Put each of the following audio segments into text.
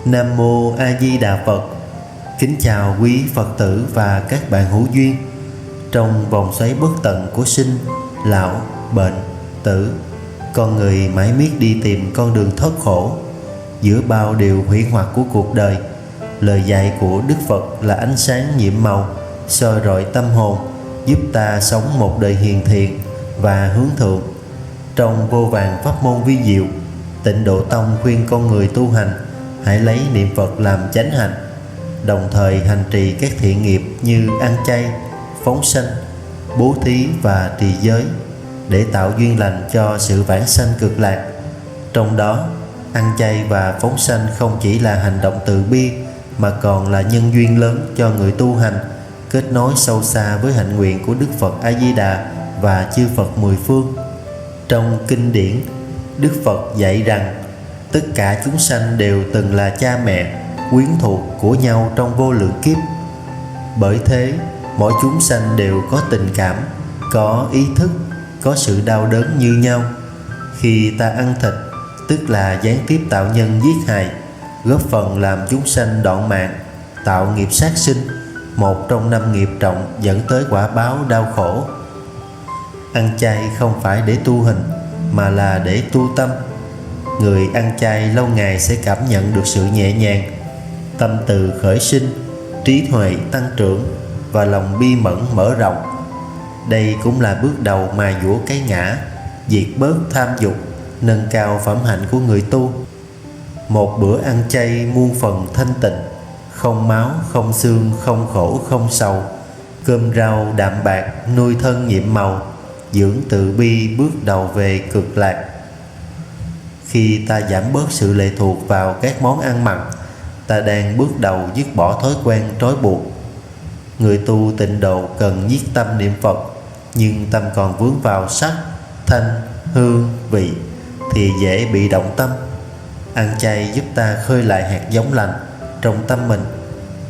Nam Mô A Di Đà Phật. Kính chào quý Phật tử và các bạn hữu duyên. Trong vòng xoáy bất tận của sinh, lão, bệnh, tử, con người mãi miết đi tìm con đường thoát khổ. Giữa bao điều hủy hoại của cuộc đời, lời dạy của Đức Phật là ánh sáng nhiệm màu soi rọi tâm hồn, giúp ta sống một đời hiền thiện và hướng thượng. Trong vô vàn pháp môn vi diệu, Tịnh Độ Tông khuyên con người tu hành hãy lấy niệm Phật làm chánh hạnh, đồng thời hành trì các thiện nghiệp như ăn chay, phóng sanh, bố thí và trì giới để tạo duyên lành cho sự vãng sanh cực lạc. Trong đó, ăn chay và phóng sanh không chỉ là hành động từ bi mà còn là nhân duyên lớn cho người tu hành, kết nối sâu xa với hạnh nguyện của Đức Phật A Di Đà và chư Phật mười phương. Trong kinh điển, Đức Phật dạy rằng tất cả chúng sanh đều từng là cha mẹ, quyến thuộc của nhau trong vô lượng kiếp. Bởi thế, mỗi chúng sanh đều có tình cảm, có ý thức, có sự đau đớn như nhau. Khi ta ăn thịt, tức là gián tiếp tạo nhân giết hại, góp phần làm chúng sanh đoạn mạng, tạo nghiệp sát sinh, một trong 5 nghiệp trọng dẫn tới quả báo đau khổ. Ăn chay không phải để tu hình, mà là để tu tâm. Người ăn chay lâu ngày sẽ cảm nhận được sự nhẹ nhàng, tâm từ khởi sinh, trí huệ tăng trưởng và lòng bi mẫn mở rộng. Đây cũng là bước đầu mài dũa cái ngã, diệt bớt tham dục, nâng cao phẩm hạnh của người tu. Một bữa ăn chay muôn phần thanh tịnh, không máu, không xương, không khổ, không sầu, cơm rau đạm bạc, nuôi thân nhiệm màu, dưỡng từ bi bước đầu về cực lạc. Khi ta giảm bớt sự lệ thuộc vào các món ăn mặn, ta đang bước đầu dứt bỏ thói quen trói buộc. Người tu tịnh độ cần nhiết tâm niệm Phật, nhưng tâm còn vướng vào sắc, thanh, hương, vị thì dễ bị động tâm. Ăn chay giúp ta khơi lại hạt giống lành trong tâm mình,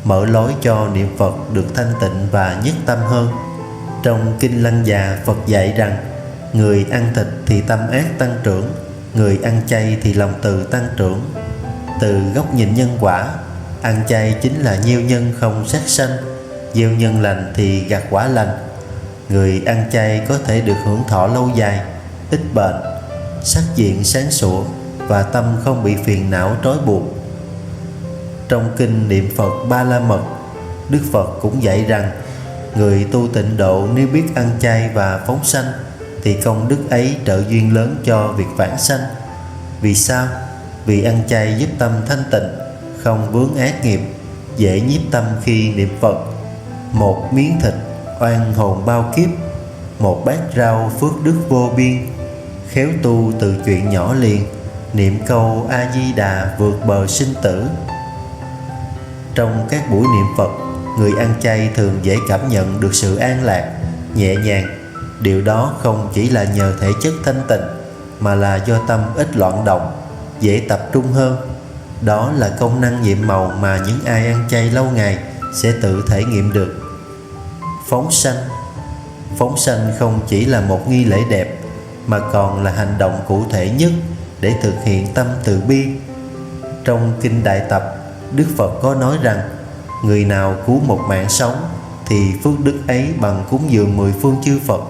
mở lối cho niệm Phật được thanh tịnh và nhất tâm hơn. Trong Kinh Lăng Già, Phật dạy rằng người ăn thịt thì tâm ác tăng trưởng, người ăn chay thì lòng từ tăng trưởng. Từ góc nhìn nhân quả, ăn chay chính là gieo nhân không sát sanh, gieo nhân lành thì gặt quả lành. Người ăn chay có thể được hưởng thọ lâu dài, ít bệnh, sắc diện sáng sủa và tâm không bị phiền não trói buộc. Trong kinh niệm Phật Ba La Mật, Đức Phật cũng dạy rằng người tu tịnh độ nếu biết ăn chay và phóng sanh thì công đức ấy trợ duyên lớn cho việc vãng sanh. Vì sao? Vì ăn chay giúp tâm thanh tịnh, không vướng ác nghiệp, dễ nhiếp tâm khi niệm Phật. Một miếng thịt oan hồn bao kiếp, một bát rau phước đức vô biên. Khéo tu từ chuyện nhỏ liền, niệm câu A Di Đà vượt bờ sinh tử. Trong các buổi niệm Phật, người ăn chay thường dễ cảm nhận được sự an lạc, nhẹ nhàng. Điều đó không chỉ là nhờ thể chất thanh tịnh, mà là do tâm ít loạn động, dễ tập trung hơn. Đó là công năng nhiệm màu mà những ai ăn chay lâu ngày sẽ tự thể nghiệm được. Phóng sanh. Phóng sanh không chỉ là một nghi lễ đẹp, mà còn là hành động cụ thể nhất để thực hiện tâm từ bi. Trong Kinh Đại Tập, Đức Phật có nói rằng người nào cứu một mạng sống thì phước đức ấy bằng cúng dường 10 phương chư Phật.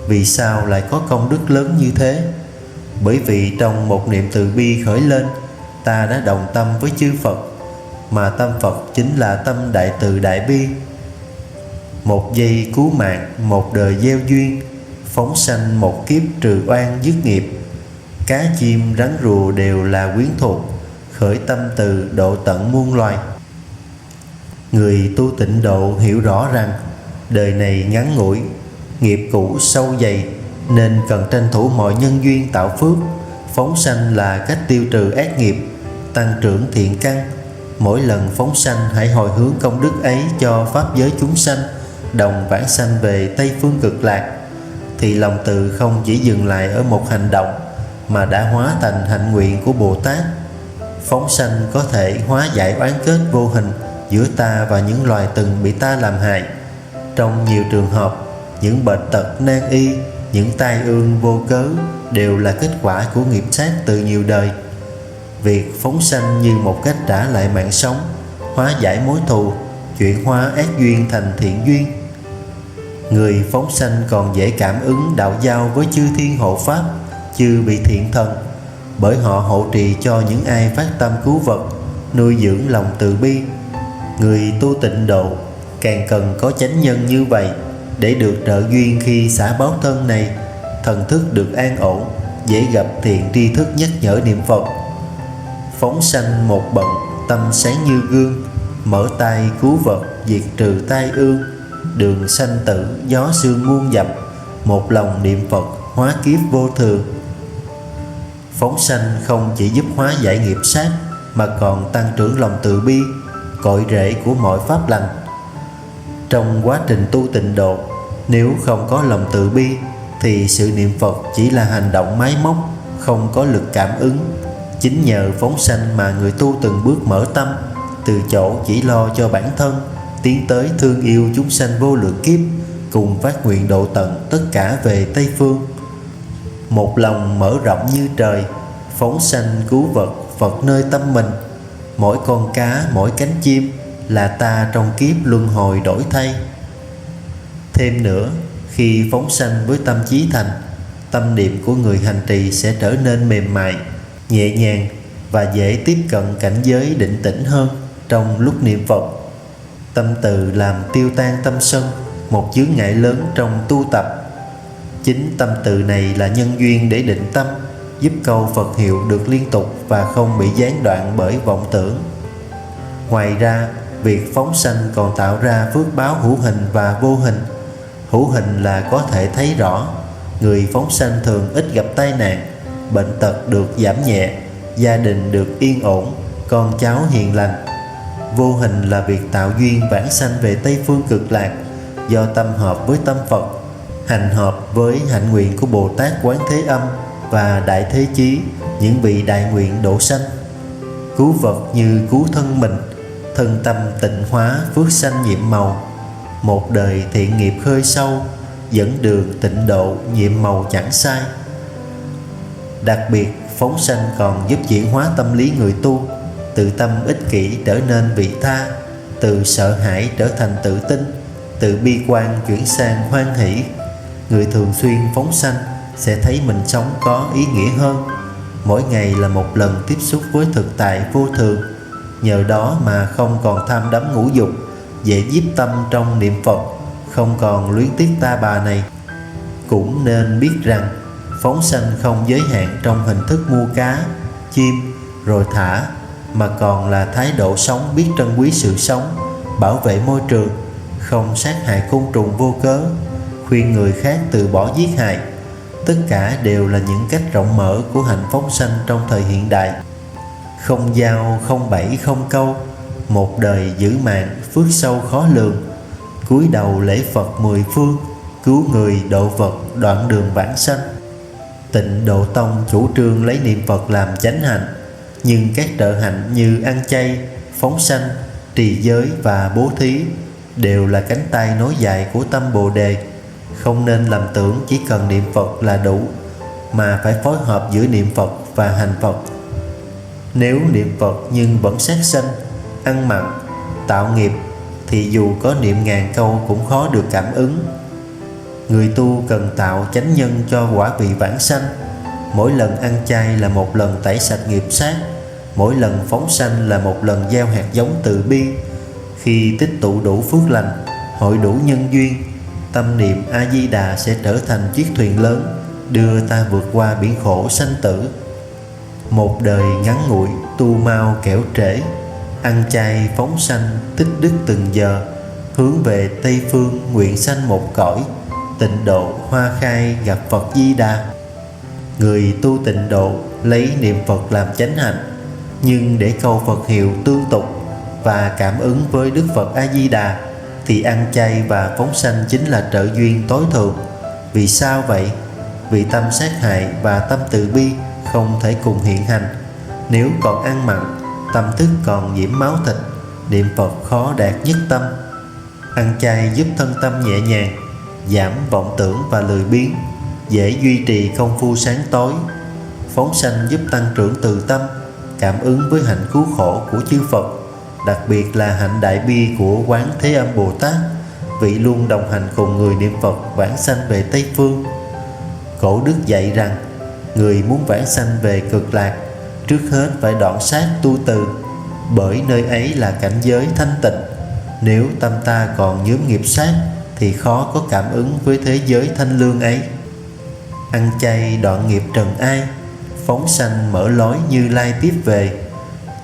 Vì sao lại có công đức lớn như thế? Bởi vì trong một niệm từ bi khởi lên, ta đã đồng tâm với chư Phật, mà tâm Phật chính là tâm đại từ đại bi. Một giây cứu mạng, một đời gieo duyên, phóng sanh một kiếp trừ oan dứt nghiệp. Cá chim rắn rùa đều là quyến thuộc, khởi tâm từ độ tận muôn loài. Người tu tịnh độ hiểu rõ rằng đời này ngắn ngủi, nghiệp cũ sâu dày, nên cần tranh thủ mọi nhân duyên tạo phước. Phóng sanh là cách tiêu trừ ác nghiệp, tăng trưởng thiện căn. Mỗi lần phóng sanh hãy hồi hướng công đức ấy cho pháp giới chúng sanh, đồng vãng sanh về Tây phương cực lạc. Thì lòng từ không chỉ dừng lại ở một hành động, mà đã hóa thành hạnh nguyện của Bồ Tát. Phóng sanh có thể hóa giải oán kết vô hình giữa ta và những loài từng bị ta làm hại. Trong nhiều trường hợp, những bệnh tật nan y, những tai ương vô cớ đều là kết quả của nghiệp sát từ nhiều đời. việc phóng sanh như một cách trả lại mạng sống, hóa giải mối thù, chuyển hóa ác duyên thành thiện duyên. Người phóng sanh còn dễ cảm ứng đạo giao với chư thiên hộ pháp, chư vị thiện thần, bởi họ hộ trì cho những ai phát tâm cứu vật, nuôi dưỡng lòng từ bi. Người tu tịnh độ càng cần có chánh nhân như vậy để được trợ duyên khi xả báo thân này, thần thức được an ổn, dễ gặp thiện tri thức nhắc nhở niệm Phật. Phóng sanh một bận, tâm sáng như gương, mở tay cứu vật, diệt trừ tai ương, đường sanh tử gió sương muôn dặm, một lòng niệm Phật hóa kiếp vô thường. Phóng sanh không chỉ giúp hóa giải nghiệp sát mà còn tăng trưởng lòng từ bi, cội rễ của mọi pháp lành. Trong quá trình tu tịnh độ, nếu không có lòng từ bi thì sự niệm Phật chỉ là hành động máy móc, không có lực cảm ứng. Chính nhờ phóng sanh mà người tu từng bước mở tâm, từ chỗ chỉ lo cho bản thân tiến tới thương yêu chúng sanh vô lượng kiếp, cùng phát nguyện độ tận tất cả về Tây Phương. Một lòng mở rộng như trời, phóng sanh cứu vật, Phật nơi tâm mình. Mỗi con cá, mỗi cánh chim là ta trong kiếp luân hồi đổi thay. Thêm nữa, khi phóng sanh với tâm chí thành, tâm niệm của người hành trì sẽ trở nên mềm mại, nhẹ nhàng và dễ tiếp cận cảnh giới định tĩnh hơn trong lúc niệm Phật. Tâm từ làm tiêu tan tâm sân, một chướng ngại lớn trong tu tập. Chính tâm từ này là nhân duyên để định tâm, giúp câu Phật hiệu được liên tục và không bị gián đoạn bởi vọng tưởng. Ngoài ra, việc phóng sanh còn tạo ra phước báo hữu hình và vô hình. Hữu hình là có thể thấy rõ, người phóng sanh thường ít gặp tai nạn, bệnh tật được giảm nhẹ, gia đình được yên ổn, con cháu hiền lành. Vô hình là việc tạo duyên vãng sanh về Tây Phương Cực Lạc, do tâm hợp với tâm Phật, hành hợp với hạnh nguyện của Bồ Tát Quán Thế Âm và Đại Thế Chí, những vị đại nguyện độ sanh. Cứu vật như cứu thân mình, thân tâm tịnh hóa, phước sanh nhiệm màu. Một đời thiện nghiệp khơi sâu, dẫn đường tịnh độ, nhiệm màu chẳng sai. Đặc biệt, phóng sanh còn giúp chuyển hóa tâm lý người tu, từ tâm ích kỷ trở nên vị tha, từ sợ hãi trở thành tự tin, từ bi quan chuyển sang hoan hỷ. Người thường xuyên phóng sanh sẽ thấy mình sống có ý nghĩa hơn. Mỗi ngày là một lần tiếp xúc với thực tại vô thường, nhờ đó mà không còn tham đắm ngũ dục, dễ nhiếp tâm trong niệm Phật, không còn luyến tiếc ta bà này. Cũng nên biết rằng phóng sanh không giới hạn trong hình thức mua cá, chim rồi thả, mà còn là thái độ sống biết trân quý sự sống, bảo vệ môi trường, không sát hại côn trùng vô cớ, khuyên người khác từ bỏ giết hại. Tất cả đều là những cách rộng mở của hạnh phóng sanh trong thời hiện đại. Không dao, không bẫy, không câu, một đời giữ mạng, phước sâu khó lường. Cúi đầu lễ Phật mười phương, cứu người độ vật, đoạn đường vãng sanh. Tịnh Độ Tông chủ trương lấy niệm Phật làm chánh hạnh, nhưng các trợ hạnh như ăn chay, phóng sanh, trì giới và bố thí đều là cánh tay nối dài của tâm Bồ Đề. Không nên lầm tưởng chỉ cần niệm Phật là đủ, mà phải phối hợp giữa niệm Phật và hành Phật. Nếu niệm Phật nhưng vẫn sát sanh, ăn mặn, tạo nghiệp, thì dù có niệm ngàn câu cũng khó được cảm ứng. Người tu cần tạo chánh nhân cho quả vị vãng sanh. Mỗi lần ăn chay là một lần tẩy sạch nghiệp sát, mỗi lần phóng sanh là một lần gieo hạt giống từ bi. Khi tích tụ đủ phước lành, hội đủ nhân duyên, tâm niệm A Di Đà sẽ trở thành chiếc thuyền lớn, đưa ta vượt qua biển khổ sanh tử. Một đời ngắn ngủi, tu mau kẻo trễ, ăn chay phóng sanh tích đức từng giờ, hướng về Tây Phương nguyện sanh một cõi, tịnh độ hoa khai gặp Phật Di Đà. Người tu tịnh độ lấy niệm Phật làm chánh hạnh, nhưng để câu Phật hiệu tương tục và cảm ứng với Đức Phật A Di Đà thì ăn chay và phóng sanh chính là trợ duyên tối thượng. Vì sao vậy? Vì tâm sát hại và tâm từ bi không thể cùng hiện hành. Nếu còn ăn mặn, tâm thức còn nhiễm máu thịt, niệm Phật khó đạt nhất tâm. Ăn chay giúp thân tâm nhẹ nhàng, giảm vọng tưởng và lười biếng, dễ duy trì công phu sáng tối. Phóng sanh giúp tăng trưởng từ tâm, cảm ứng với hạnh cứu khổ của chư Phật, đặc biệt là hạnh đại bi của Quán Thế Âm Bồ Tát, vị luôn đồng hành cùng người niệm Phật vãng sanh về Tây Phương. Cổ đức dạy rằng, người muốn vãng sanh về Cực Lạc, trước hết phải đoạn sát tu từ, bởi nơi ấy là cảnh giới thanh tịnh. Nếu tâm ta còn nhuốm nghiệp sát thì khó có cảm ứng với thế giới thanh lương ấy. Ăn chay đoạn nghiệp trần ai, phóng sanh mở lối Như Lai tiếp về.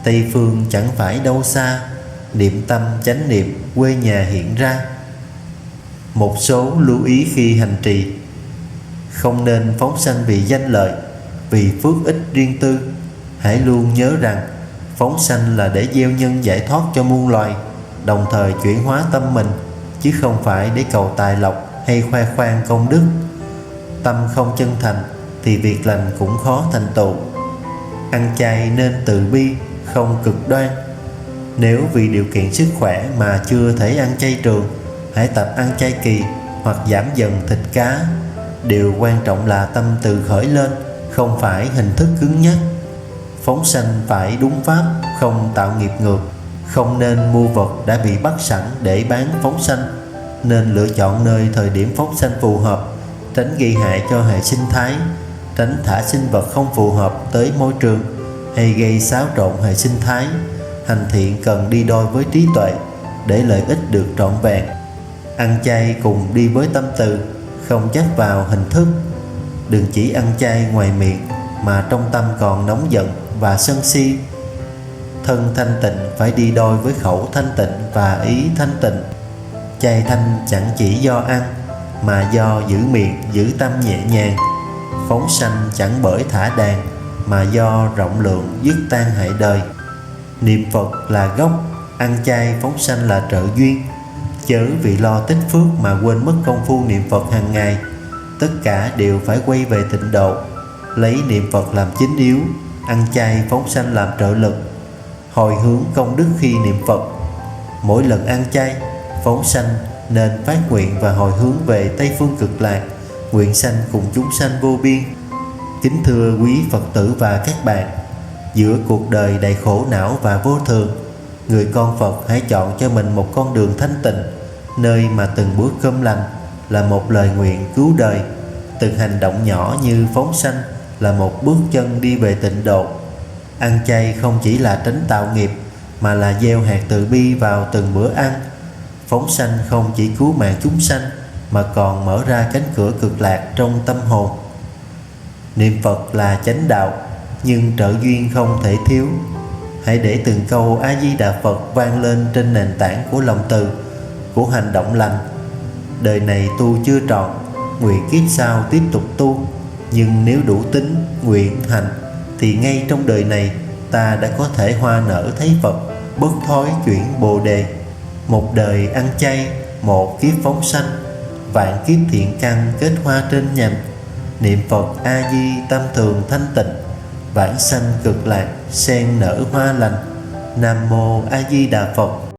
Tây phương chẳng phải đâu xa, niệm tâm chánh niệm quê nhà hiện ra. Một số lưu ý khi hành trì: không nên phóng sanh vì danh lợi, vì phước ích riêng tư. Hãy luôn nhớ rằng phóng sanh là để gieo nhân giải thoát cho muôn loài, đồng thời chuyển hóa tâm mình, chứ không phải để cầu tài lộc hay khoe khoang công đức. Tâm không chân thành thì việc lành cũng khó thành tựu. Ăn chay nên từ bi, không cực đoan. Nếu vì điều kiện sức khỏe mà chưa thể ăn chay trường, hãy tập ăn chay kỳ hoặc giảm dần thịt cá. Điều quan trọng là tâm từ khởi lên, không phải hình thức cứng nhắc. Phóng sanh phải đúng pháp, không tạo nghiệp ngược. Không nên mua vật đã bị bắt sẵn để bán phóng sanh, nên lựa chọn nơi thời điểm phóng sanh phù hợp, tránh gây hại cho hệ sinh thái, tránh thả sinh vật không phù hợp tới môi trường hay gây xáo trộn hệ sinh thái. Hành thiện cần đi đôi với trí tuệ để lợi ích được trọn vẹn. Ăn chay cùng đi với tâm từ, không chấp vào hình thức. Đừng chỉ ăn chay ngoài miệng mà trong tâm còn nóng giận và sân si. Thân thanh tịnh phải đi đôi với khẩu thanh tịnh và ý thanh tịnh. Chay thanh chẳng chỉ do ăn mà do giữ miệng, giữ tâm nhẹ nhàng. Phóng sanh chẳng bởi thả đàn mà do rộng lượng dứt tan hại đời. Niệm Phật là gốc, ăn chay phóng sanh là trợ duyên. Chớ vì lo tích phước mà quên mất công phu niệm Phật hàng ngày. Tất cả đều phải quay về tịnh độ, lấy niệm Phật làm chính yếu, ăn chay phóng sanh làm trợ lực. Hồi hướng công đức khi niệm Phật. Mỗi lần ăn chay, phóng sanh nên phát nguyện và hồi hướng về Tây Phương Cực Lạc, nguyện sanh cùng chúng sanh vô biên. Kính thưa quý Phật tử và các bạn, giữa cuộc đời đầy khổ não và vô thường, người con Phật hãy chọn cho mình một con đường thanh tịnh, nơi mà từng bữa cơm lành là một lời nguyện cứu đời, từng hành động nhỏ như phóng sanh là một bước chân đi về tịnh độ. Ăn chay không chỉ là tránh tạo nghiệp mà là gieo hạt từ bi vào từng bữa ăn. Phóng sanh không chỉ cứu mạng chúng sanh mà còn mở ra cánh cửa cực lạc trong tâm hồn. Niệm Phật là chánh đạo, nhưng trợ duyên không thể thiếu. Hãy để từng câu A Di Đà Phật vang lên trên nền tảng của lòng từ, của hành động lành. Đời này tu chưa trọn, nguyện kiếp sau tiếp tục tu. Nhưng nếu đủ tín, nguyện, hành thì ngay trong đời này ta đã có thể hoa nở thấy Phật, bất thối chuyển Bồ đề. Một đời ăn chay, một kiếp phóng sanh, vạn kiếp thiện căn kết hoa trên nhành. Niệm Phật A Di tâm thường thanh tịnh, vãng sanh cực lạc sen nở hoa lành. Nam mô A Di Đà Phật.